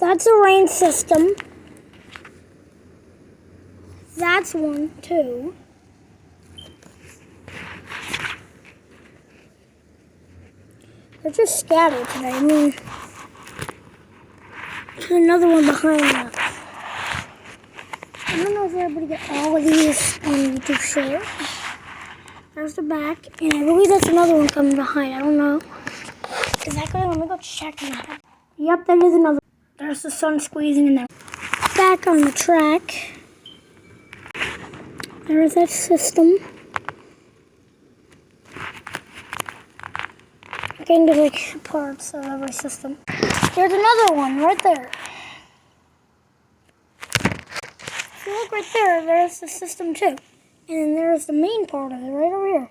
That's a rain system. That's one, too. They're just scattered today. I mean, there's another one behind us. I don't know if we're able to get all of these on YouTube short. There's the back, and I believe that's another one coming behind. I don't know. Is that good? Let me go check that. Yep, that is another. There's the sun squeezing in there. Back on the track. There's that system. Getting to like parts of every system. There's another one right there. If you look right there, there's the system too. And there's the main part of it right over here.